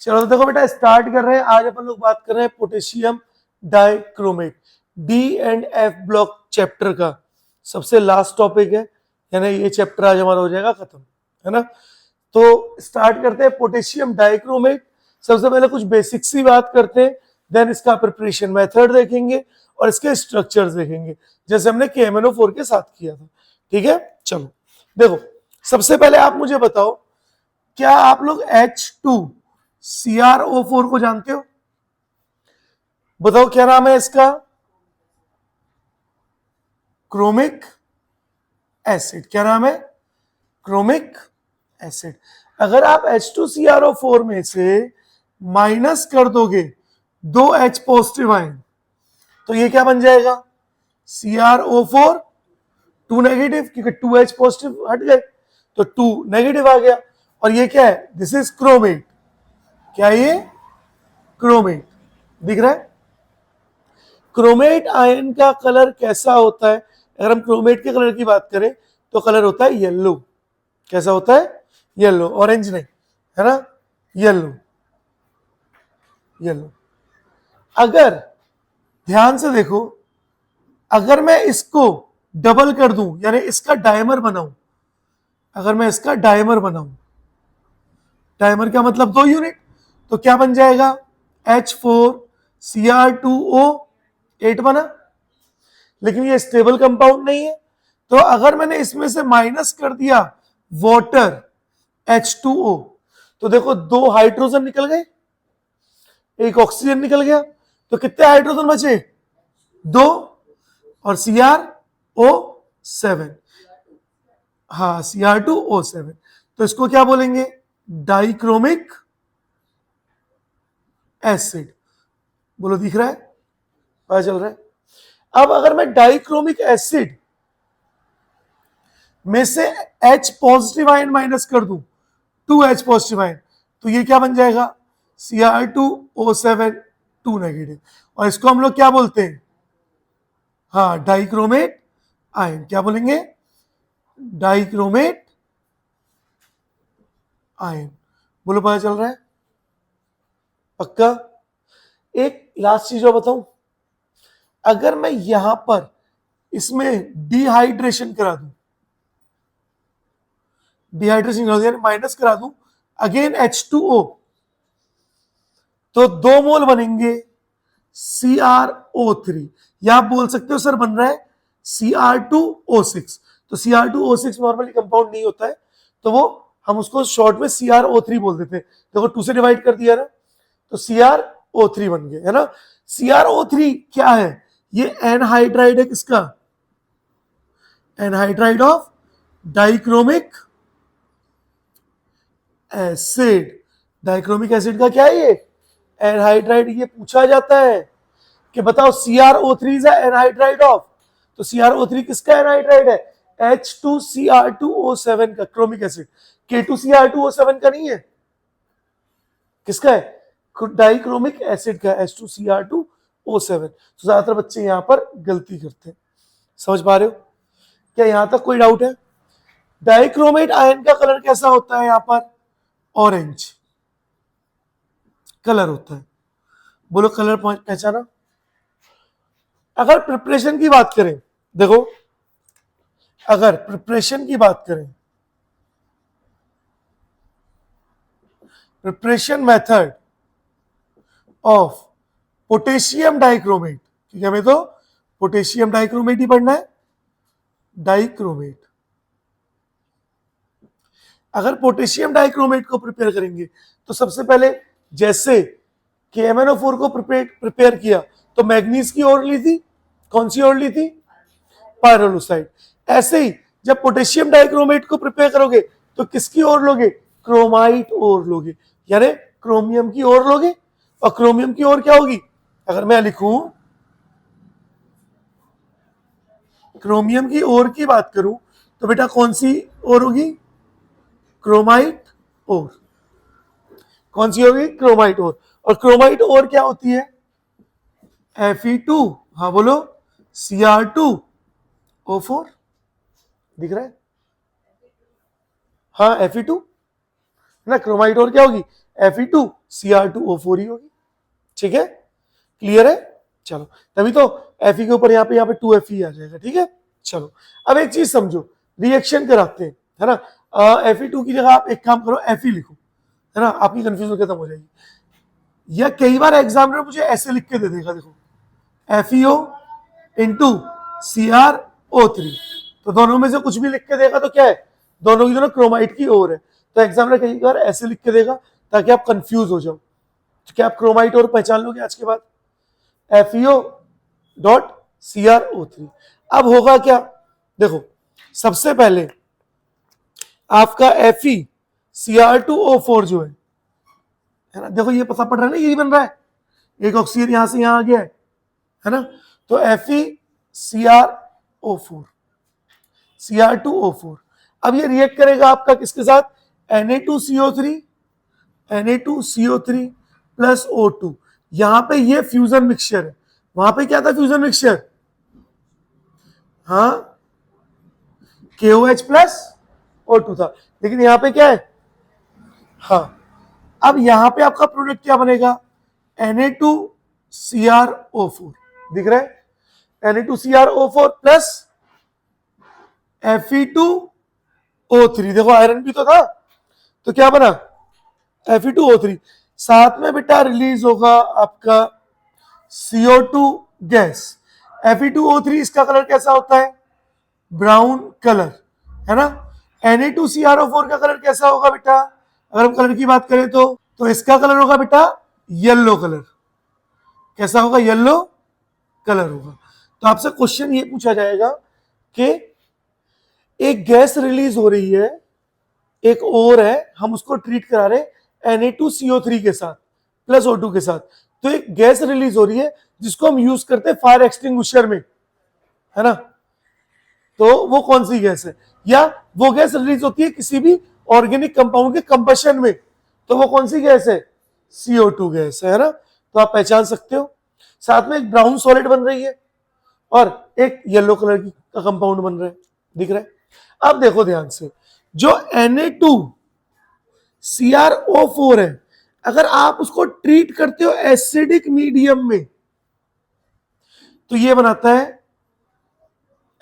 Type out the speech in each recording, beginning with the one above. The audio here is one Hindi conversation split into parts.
चलो तो देखो बेटा स्टार्ट कर रहे हैं। आज अपन लोग बात कर रहे हैं potassium dichromate, D and F block chapter का सबसे लास्ट टॉपिक है, यानी ये चैप्टर आज हमारा हो जाएगा खत्म, है ना। तो स्टार्ट करते हैं पोटेशियम डाइक्रोमेट। सबसे पहले कुछ बेसिक्स की बात करते हैं, देन इसका प्रिपरेशन मेथड देखेंगे और इसके स्ट्रक्चर्स देखेंगे, जैसे हमने KMnO4 के साथ किया था। ठीक है, चलो देखो सबसे पहले आप मुझे बताओ, क्या आप लोग H2CrO4 को जानते हो? बताओ क्या नाम है इसका? Chromic acid. क्या नाम है? Chromic acid. अगर आप H2CrO4 में से माइनस कर दोगे 2 H पॉजिटिव आयन, तो ये क्या बन जाएगा? CrO4 2 नेगेटिव, क्योंकि 2 H पॉजिटिव हट गए तो 2 नेगेटिव आ गया। और ये क्या है? This is chromate. क्या ये? क्रोमेट। दिख रहा है? क्रोमेट आयन का कलर कैसा होता है? अगर हम क्रोमेट के कलर की बात करें तो कलर होता है येलो। कैसा होता है? येलो, ऑरेंज नहीं, है ना, येलो। येलो। अगर ध्यान से देखो, अगर मैं इसको डबल कर दूं, यानी इसका डायमर बनाऊं, अगर मैं इसका डायमर बनाऊं, डायमर का मतलब 2 यूनिट, तो क्या बन जाएगा? H4Cr2O8 बना। लेकिन ये स्टेबल कंपाउंड नहीं है, तो अगर मैंने इसमें से माइनस कर दिया वाटर H2O, तो देखो 2 हाइड्रोजन निकल गए, एक ऑक्सीजन निकल गया, तो कितने हाइड्रोजन बचे? 2 और CrO7। हाँ, Cr2O7। तो इसको क्या बोलेंगे? डाइक्रोमिक एसिड। बोलो, दिख रहा है? पता चल रहा है? अब अगर मैं डाइक्रोमिक एसिड में से H पॉजिटिव आयन माइनस कर दूं, 2 H पॉजिटिव आयन, तो ये क्या बन जाएगा? Cr2O7 2 negative. और इसको हम लोग क्या बोलते हैं? हाँ, डाइक्रोमेट आयन। क्या बोलेंगे? Dichromate ion. बोलो, पता चल रहा है? पक्का? एक लास्ट चीज और बताऊं, अगर मैं यहां पर इसमें डिहाइड्रेशन करा दूं, यानी माइनस करा दूं अगेन H2O, तो 2 मोल बनेंगे CrO3, या आप बोल सकते हो सर बन रहा है Cr2O6। तो Cr2O6 नॉर्मली कंपाउंड नहीं होता है, तो वो हम उसको शॉर्ट में CrO3 बोल देते हैं। देखो 2 से डिवाइड कर दिया ना, तो CrO3 बन गए, है ना। CrO3 क्या है? ये एनहाइड्राइड है। किसका? Anhydride of dichromic acid. Dichromic acid का क्या है ये? एनहाइड्राइड। ये पूछा जाता है कि बताओ CrO3 इज एनहाइड्राइड ऑफ, तो CrO3 किसका एनहाइड्राइड है? H2Cr2O7 का, क्रोमिक एसिड। K2Cr2O7 का नहीं है। किसका है? डाइक्रोमिक एसिड का, H2Cr2O7। तो ज्यादातर बच्चे यहां पर गलती करते हैं। समझ पा रहे हो? क्या यहां तक कोई डाउट है? डाइक्रोमेट आयन का कलर कैसा होता है? यहां पर ऑरेंज कलर होता है। बोलो, कलर पहचाना? अगर प्रिपरेशन की बात करें, देखो अगर प्रिपरेशन की बात करें, preparation method of potassium dichromate, क्योंकि हमें तो पोटेशियम डाइक्रोमेट ही पढ़ना है, डाइक्रोमेट। अगर पोटेशियम डाइक्रोमेट को प्रिपेयर करेंगे तो सबसे पहले जैसे KMnO4 को प्रिपेयर किया तो मैग्नीज की ओर ली थी, कौन सी ओर ली थी? पायरोलुसाइड। ऐसे ही जब पोटेशियम डाइक्रोमेट को प्रिपेयर करोगे तो किसकी ओर लोगे? क्रोमाइट ओर लोगे, यानी क्रोमियम की ओर लोगे। और क्रोमियम की ओर क्या होगी? अगर मैं लिखूं क्रोमियम की ओर की बात करूं तो बेटा कौन सी ओर होगी? क्रोमाइट ओर। कौन सी होगी? क्रोमाइट ओर। और क्रोमाइट ओर क्या होती है? Fe2। हाँ बोलो, Cr2O4। दिख रहा है? हाँ, Fe2 ना। क्रोमाइट ओर क्या होगी? Fe2Cr2O4 ही होगी। ठीक है, क्लियर है? चलो, तभी तो Fe के ऊपर यहाँ पे 2Fe आ जाएगा। ठीक है, चलो अब एक चीज समझो, रिएक्शन कराते हैं, है ना। Fe2 की जगह आप एक काम करो, Fe लिखो, है ना, आपकी कंफ्यूजन खत्म हो जाएगी। या कई बार एग्जामिनर मुझे ऐसे लिख के दे देगा, देखो FeO इंटू CrO3, तो दोनों में से कुछ भी लिख के देगा तो क्या है, दोनों की दोनों क्रोमाइट की ओर है। तो एग्जामिनर कई बार ऐसे लिख के देगा ताकि आप कंफ्यूज हो जाओ। तो क्या आप क्रोमाइट और पहचान लोगे आज के बाद? FeO.CrO3। अब होगा क्या, देखो सबसे पहले आपका FeCr2O4 जो है ना, देखो ये पता पड़ रहा है ना, यही बन रहा है, एक ऑक्सीजन यहां से यहां आ गया है ना। तो FeCr2O4 अब ये रिएक्ट करेगा आपका किसके साथ, Na2CO3 प्लस O2। यहां पे ये फ्यूजन मिक्सचर है, वहां पे क्या था फ्यूजन मिक्सचर, हाँ KOH प्लस O2 था, लेकिन यहां पे क्या है, हाँ अब यहां पे आपका प्रोडक्ट क्या बनेगा, Na2CrO4 दिख रहा है, Na2CrO4 प्लस Fe2O3, देखो आयरन भी तो था, तो क्या बना Fe2O3, साथ में बेटा रिलीज होगा आपका CO2 गैस। Fe2O3 इसका कलर कैसा होता है, ब्राउन कलर, है ना। Na2CrO4 का कलर कैसा होगा बेटा, अगर हम कलर की बात करें तो इसका कलर होगा बेटा येलो कलर, कैसा होगा, येलो कलर होगा। तो आपसे क्वेश्चन ये पूछा जाएगा कि एक गैस रिलीज हो रही है, एक और है, हम उसको ट्रीट करा रहे Na2CO3 के साथ प्लस O2 के साथ, तो एक गैस रिलीज हो रही है जिसको हम यूज करते हैं फायर एक्सटिंग्विशर में, है ना। तो वो कौन सी गैस है, या वो गैस रिलीज होती है किसी भी ऑर्गेनिक कंपाउंड के कंबशन में, तो वो कौन सी गैस है, CO2 गैस है ना। तो आप पहचान सकते हो, साथ में एक ब्राउन सॉलिड बन रही है और एक येलो कलर का कंपाउंड बन रहा है, दिख रहा है। अब देखो ध्यान से, जो Na2CrO4 है, अगर आप उसको ट्रीट करते हो एसिडिक मीडियम में तो ये बनाता है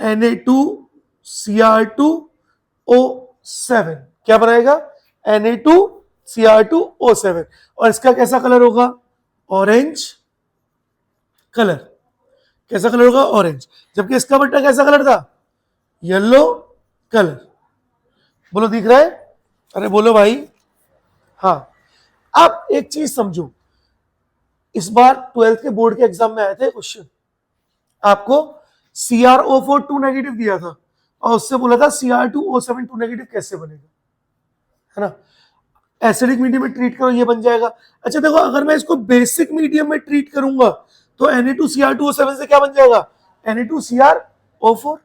Na2Cr2O7, क्या बनाएगा, Na2Cr2O7, और इसका कैसा कलर होगा, ऑरेंज कलर, कैसा कलर होगा, ऑरेंज, जबकि इसका बेटा कैसा कलर था, येलो कलर। बोलो दिख रहा है, अरे बोलो भाई, हाँ। अब एक चीज समझो, इस बार 12th के बोर्ड के एग्जाम में आए थे क्वेश्चन, आपको CrO4 2 नेगेटिव दिया था और उससे बोला था Cr2O7 2 नेगेटिव कैसे बनेगा, है ना। एसिडिक मीडियम में ट्रीट करो, ये बन जाएगा। अच्छा देखो, अगर मैं इसको बेसिक मीडियम में ट्रीट करूंगा तो Na2Cr2O7 से क्या बन जाएगा, Na2CrO4।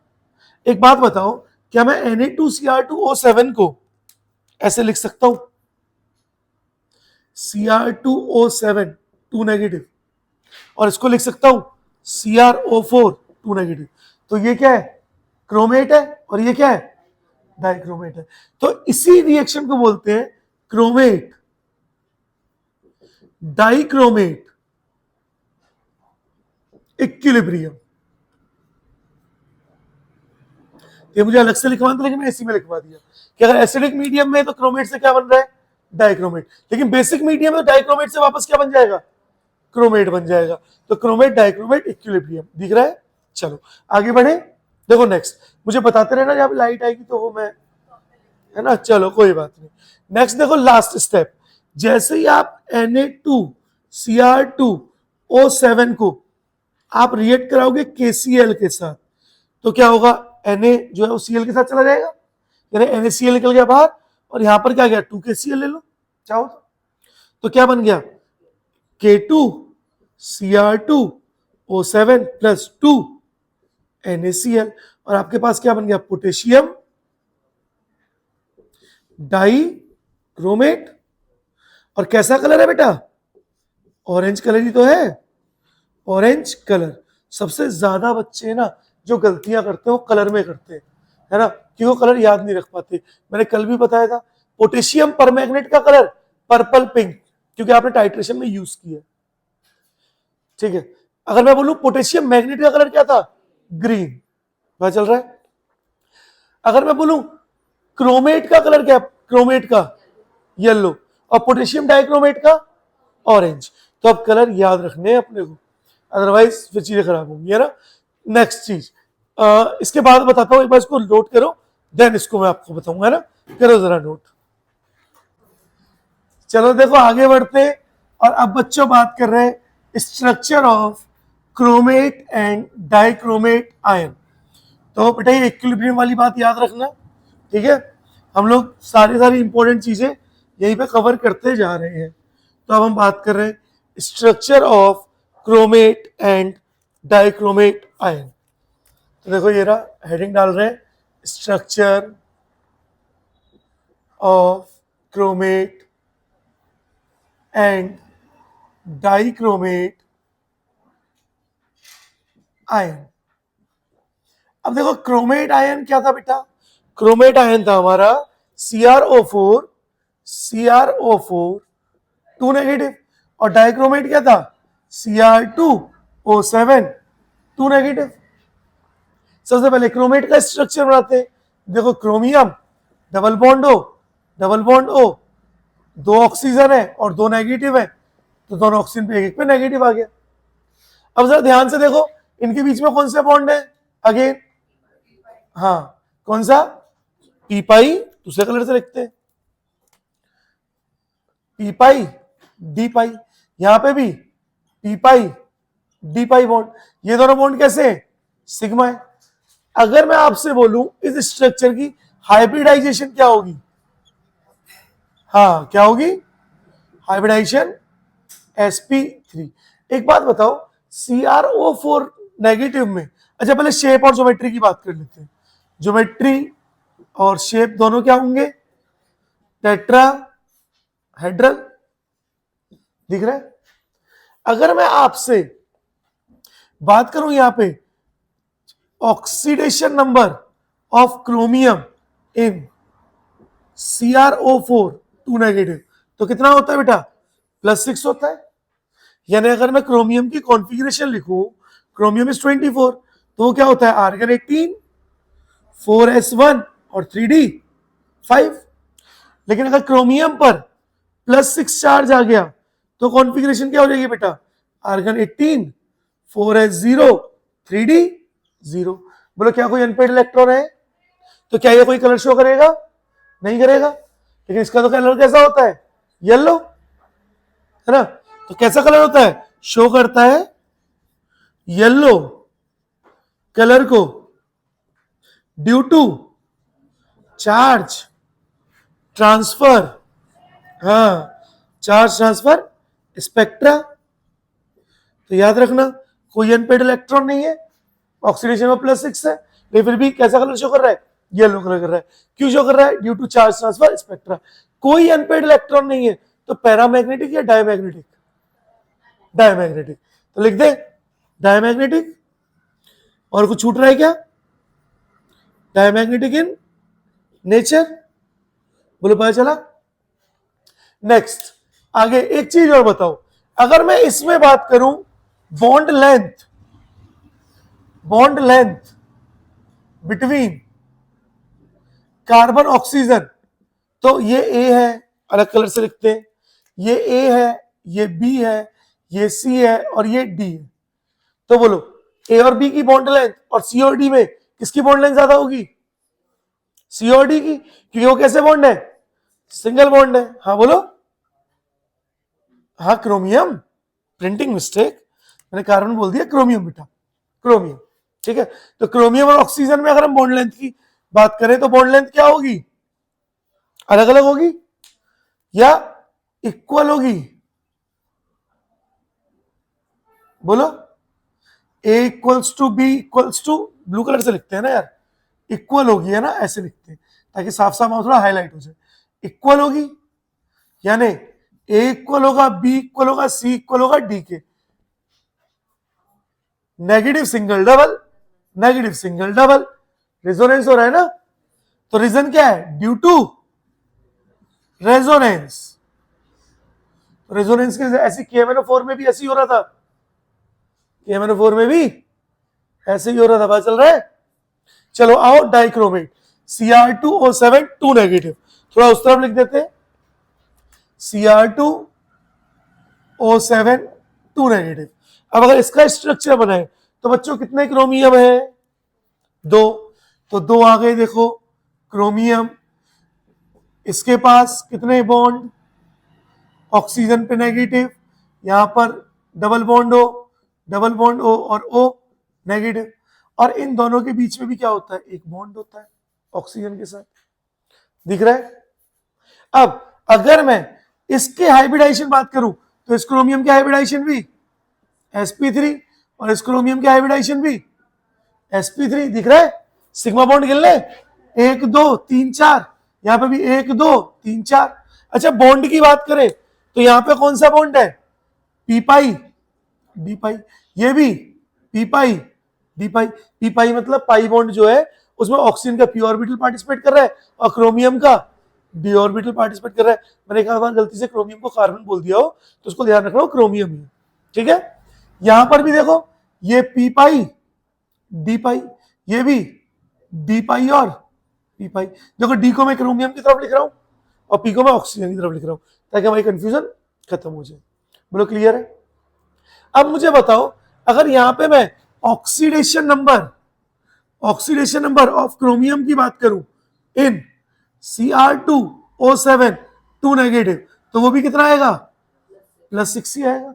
एक बात बताओ, क्या मैं Na2Cr2O7 को ऐसे लिख सकता हूं, Cr2O7 2 नेगेटिव, और इसको लिख सकता हूं CrO4 2 नेगेटिव, तो ये क्या है, क्रोमेट है, और ये क्या है, डाइक्रोमेट है। तो इसी रिएक्शन को बोलते हैं क्रोमेट डाइक्रोमेट इक्विलिब्रियम। ये मुझे अलग से लिखवाना था, लेकिन मैं इसी में लिखवा दिया कि अगर एसिडिक मीडियम में तो क्रोमेट से क्या बन रहा है, डाइक्रोमेट, लेकिन बेसिक मीडियम में तो डाइक्रोमेट से वापस क्या बन जाएगा, क्रोमेट बन जाएगा। तो क्रोमेट डाइक्रोमेट इक्विलिब्रियम दिख रहा है। चलो आगे बढ़े, देखो नेक्स्ट, मुझे बताते रहना जब लाइट आएगी तो वो मैं, है ना, चलो कोई बात नहीं। नेक्स्ट देखो, लास्ट स्टेप, जैसे ही आप Na2Cr2O7 को आप रिएक्ट कराओगे KCl के साथ, तो क्या होगा, Na जो है वो Cl के साथ चला जाएगा, यानी NaCl निकल गया बाहर, और यहां पर क्या गया, 2KCl ले लो चाहो तो क्या बन गया, K2Cr2O7 प्लस 2 NaCl, और आपके पास क्या बन गया, पोटेशियम डाइक्रोमेट। और कैसा कलर है बेटा, ऑरेंज कलर ही तो है, ऑरेंज कलर। सबसे ज्यादा बच्चे ना जो गलतियां करते हैं वो कलर में करते हैं, है ना, कि वो कलर याद नहीं रख पाते। मैंने कल भी बताया था, पोटेशियम परमैंगनेट का कलर पर्पल पिंक, क्योंकि आपने टाइट्रेशन में यूज किया, ठीक है। अगर मैं बोलूं पोटेशियम मैग्नेट का कलर क्या था, ग्रीन, पता चल रहा है। अगर मैं बोलूं क्रोमेट का कलर क्या, क्रोमेट का येलो, और पोटेशियम डाइक्रोमेट का ऑरेंज। तो अब कलर याद रखने हैं अपने को, अदरवाइज फिर चीजें खराब होंगी, है ना। नेक्स्ट चीज, इसके बाद बताता हूं, एक बार इसको नोट करो, देन इसको मैं आपको बताऊंगा, है ना। करो जरा नोट। चलो देखो आगे बढ़ते हैं, और अब बच्चों बात कर रहे हैं structure of chromate and dichromate ion. तो बेटा ये इक्विलिब्रियम वाली बात याद रखना, ठीक है। हम लोग सारी इंपॉर्टेंट चीजें यहीं पे कवर करते जा रहे हैं। तो अब हम बात कर रहे हैं structure of chromate and dichromate ion. तो देखो ये रहा, हेडिंग डाल रहे हैं structure of chromate and dichromate ion. अब देखो क्रोमेट आयन क्या था बेटा, क्रोमेट आयन था हमारा CrO4, CrO4 2 नेगेटिव, और डाइक्रोमेट क्या था Cr2O7 2 नेगेटिव। सबसे पहले क्रोमेट का स्ट्रक्चर बनाते हैं। देखो chromium, double bond O, double bond O, 2 oxygen है और 2 नेगेटिव है, तो दोनों ऑक्सीजन पे एक पे नेगेटिव आ गया। अब जरा ध्यान से देखो, इनके बीच में कौन सा बॉन्ड है, अगेन हाँ कौन सा, पी पाई, दूसरे कलर से लिखते हैं पी पाई डी पाई, यहां पे भी पी पाई डी पाई बॉन्ड, ये दोनों बॉन्ड कैसे है, सिग्मा है। अगर मैं आपसे बोलूं इस स्ट्रक्चर की हाइब्रिडाइजेशन क्या होगी, हाँ क्या होगी, हाइब्रिडाइजेशन sp3। एक बात बताओ, CrO4 नेगेटिव में, अच्छा पहले शेप और ज्योमेट्री की बात कर लेते हैं। ज्योमेट्री और शेप दोनों क्या होंगे, टेट्राहेड्रल, दिख रहा है। अगर मैं आपसे बात करूं यहां पे oxidation number of chromium in CrO4 2 negative, तो कितना होता है बेटा, +6 होता है। यानी अगर मैं क्रोमियम की कॉन्फ़िगरेशन लिखूं, क्रोमियम इज 24, तो वो क्या होता है, आर्गन 18, 4s1 और 3d5। लेकिन अगर क्रोमियम पर +6 चार्ज आ गया तो कॉन्फ़िगरेशन क्या हो जाएगी बेटा, आर्गन 18, 4s0, 3d0। बोलो क्या कोई अनपेड इलेक्ट्रॉन है, तो क्या ये कोई कलर शो करेगा, नहीं करेगा। लेकिन इसका तो कलर कैसा होता है, येलो, है ना। तो कैसा कलर होता है, शो करता है येलो कलर को ड्यू टू चार्ज ट्रांसफर, हाँ चार्ज ट्रांसफर स्पेक्ट्रा। तो याद रखना कोई अनपेड इलेक्ट्रॉन नहीं है, ऑक्सीडेशन में +6 है, लेकिन फिर भी कैसा कलर शो कर रहा है, येलो कलर कर रहा है। क्यों शो कर रहा है, due to charge transfer spectra. कोई अनपेड इलेक्ट्रॉन नहीं है, तो पैरामैग्नेटिक या डायमैग्नेटिक, डायमैग्नेटिक। तो लिख दे डायमैग्नेटिक। और कुछ छूट रहा है क्या, डायमैग्नेटिक इन नेचर, बोलो पता चला। नेक्स्ट आगे एक चीज और बताओ, अगर मैं इसमें बात करूं bond length, bond length between carbon oxygen, तो ये ए है, अलग कलर से लिखते हैं, ये ए है, ये बी है, ये सी है और ये डी है। तो बोलो ए और बी की बॉन्ड लेंथ और सी और डी में किसकी बॉन्ड लेंथ ज्यादा होगी, सी और डी की, क्योंकि वो कैसे बॉन्ड है, सिंगल बॉन्ड है। हाँ बोलो, हाँ क्रोमियम, प्रिंटिंग मिस्टेक, मैंने कार्बन बोल दिया, क्रोमियम बेटा, क्रोमियम, ठीक है। तो क्रोमियम और ऑक्सीजन में अगर हम बॉन्ड लेंथ की बात करें तो बॉन्ड लेंथ क्या होगी, अलग अलग होगी या इक्वल होगी, बोलो। A equals to B equals to, blue colour से लिखते हैं ना यार, इक्वल होगी, है ना, ऐसे लिखते हैं ताकि साफ साफ थोड़ा हाईलाइट हो जाए। इक्वल होगी यानी ए इक्वल होगा, बी इक्वल होगा, सी इक्वल होगा डी के। Negative single double, negative single double, resonance हो रहा है ना। तो रीजन क्या है, ड्यू टू रेजोनेंस, रेजोनेंस के ऐसी KMnO4 में भी ऐसे ही हो रहा था, KMnO4 में भी ऐसे ही हो रहा था, पता चल रहा है। चलो आओ डाइक्रोमेट, Cr2O7 2 नेगेटिव, थोड़ा उस तरफ लिख देते हैं, Cr2O7 2 नेगेटिव। अब अगर इसका स्ट्रक्चर बनाए तो बच्चों कितने क्रोमियम है? 2, तो 2 आ गए देखो क्रोमियम। इसके पास कितने बॉन्ड? ऑक्सीजन पे नेगेटिव, यहां पर डबल बॉन्ड O और O नेगेटिव, और इन दोनों के बीच में भी क्या होता है? एक बॉन्ड होता है ऑक्सीजन के साथ, दिख रहा है। अब अगर मैं इसके हाइब्रिडाइजेशन बात करूं तो इस क्रोमियम के हाइब्रिडाइजेशन भी sp3 और इस क्रोमियम के हाइब्रिडाइजेशन भी sp3, दिख रहा है। सिग्मा बॉन्ड गिन ले, 1 2 3 4, यहां पे भी 1 2 3 4। अच्छा बॉन्ड की बात करें तो यहां पे कौन सा बॉन्ड है? पी पाई डी पाई, ये भी पी पाई डी पाई। पी पाई मतलब पाई बॉन्ड जो है उसमें ऑक्सीजन का पी ऑर्बिटल पार्टिसिपेट कर रहा है और क्रोमियम का डी ऑर्बिटल पार्टिसिपेट कर रहा है। मैंने एक बार गलती से क्रोमियम को कार्बन बोल दिया हो तो उसको ध्यान रखना, क्रोमियम ही, ठीक है। यहां पर भी देखो ये पी पाई डी पाई, ये भी डी पाई और पी पाई। देखो डी को मैं क्रोमियम की तरफ लिख रहा हूं और पी को मैं ऑक्सीजन की तरफ लिख रहा हूं ताकि हमारी कंफ्यूजन खत्म हो जाए। बोलो क्लियर है। अब मुझे बताओ अगर यहां पे मैं ऑक्सीडेशन नंबर ऑफ क्रोमियम की बात करूं इन Cr2O7 2 नेगेटिव, तो वो भी कितना आएगा? +6 ही आएगा।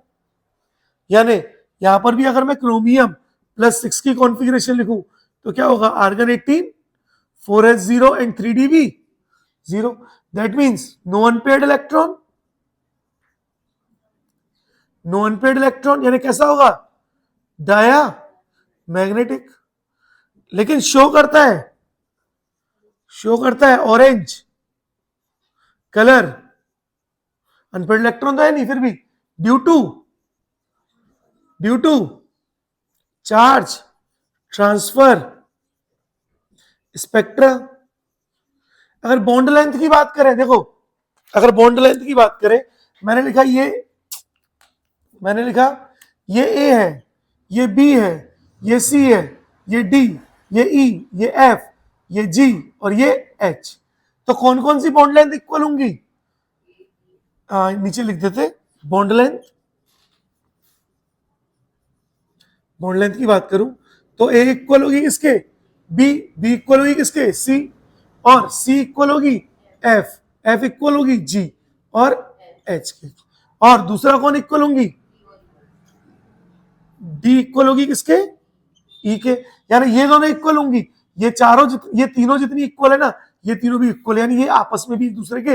यानी यहां पर भी अगर मैं क्रोमियम +6 की कॉन्फ़िगरेशन लिखूं तो क्या होगा? Argon 18 4s0 and 3db 0, that means no unpaired electron, यानी कैसा होगा? डाया मैग्नेटिक, लेकिन शो करता है ऑरेंज कलर, अनपेयर्ड इलेक्ट्रॉन तो है नहीं, फिर भी due to charge transfer spectra. अगर बॉन्ड लेंथ की बात करें, देखो अगर बॉन्ड लेंथ की बात करें, मैंने लिखा ये A है, ये B है, ये C है, ये D, ये E, ये F, ये G और ये H, तो कौन कौन सी बॉन्ड लेंथ इक्वल होंगी? नीचे लिख देते बॉन्ड लेंथ की बात करूं तो A इक्वल होगी किसके? B इक्वल होगी किसके? C, और C इक्वल होगी F इक्वल होगी G और H के, और दूसरा कौन इक्वल होंगी? D इक्वल होगी किसके? E के, यानी ये दोनों इक्वल होंगी, ये तीनों जितनी इक्वल है ना, ये तीनों भी इक्वल, यानी ये आपस में भी एक दूसरे के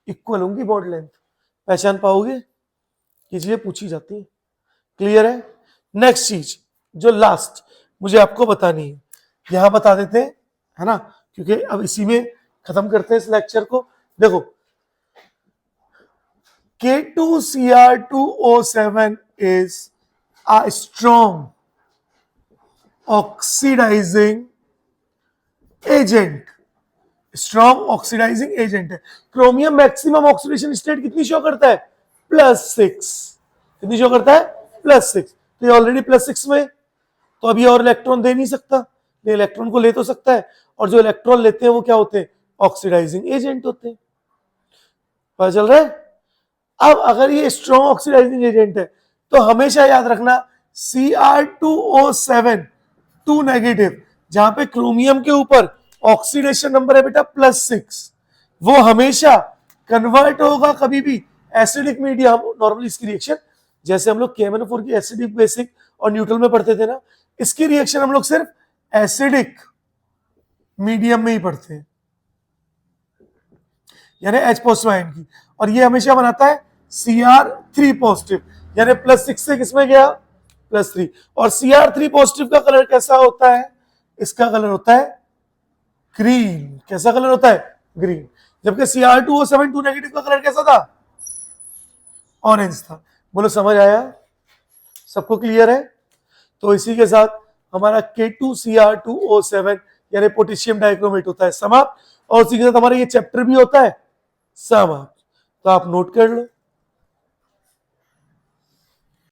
इक्वल होंगी बॉन्ड लेंथ। पहचान पाओगे? ये चीजें पूछी जाती है। क्लियर है। नेक्स्ट चीज जो लास्ट मुझे आपको बतानी है, यहां बता देते हैं, है ना, क्योंकि अब इसी में खत्म करते हैं इस लेक्चर को। देखो K2Cr2O7 is a strong oxidizing agent, है। क्रोमियम मैक्सिमम ऑक्सीडेशन स्टेट कितनी शो करता है? +6। कितनी शो करता है? +6। तो ये ऑलरेडी +6 में, तो अभी और इलेक्ट्रॉन दे नहीं सकता, ये इलेक्ट्रॉन को ले तो सकता है, और जो इलेक्ट्रॉन लेते हैं वो क्या होते हैं? ऑक्सीडाइजिंग एजेंट होते हैं। पता चल रहा है। अब अगर ये स्ट्रॉन्ग ऑक्सीडाइजिंग एजेंट है तो हमेशा याद रखना Cr2O7 2 नेगेटिव, जहां पे क्रोमियम के ऊपर ऑक्सीडेशन नंबर है बेटा +6, वो हमेशा कन्वर्ट होगा कभी भी एसिडिक मीडियम। नॉर्मली इसकी रिएक्शन जैसे हम लोग KMnO4 की एसिडिक, बेसिक और न्यूट्रल में पढ़ते थे ना, इसकी रिएक्शन हम लोग सिर्फ एसिडिक मीडियम में ही पढ़ते हैं, यानी H पॉजिटिव आयन की, और ये हमेशा बनाता है Cr3 पॉजिटिव, यानी +6 से किसमें गया? +3। और Cr3 पॉजिटिव का कलर कैसा होता है? इसका कलर होता है ग्रीन। कैसा कलर होता है? ग्रीन। जबकि Cr2O7 2 नेगेटिव का कलर कैसा था? ऑरेंज था। बोलो समझ आया? सबको क्लियर है? तो इसी के साथ हमारा K2Cr2O7 यानी पोटेशियम डाइक्रोमेट होता है समाप्त, और उसी के साथ हमारा ये चैप्टर भी होता है समाप्त। तो आप नोट कर लो।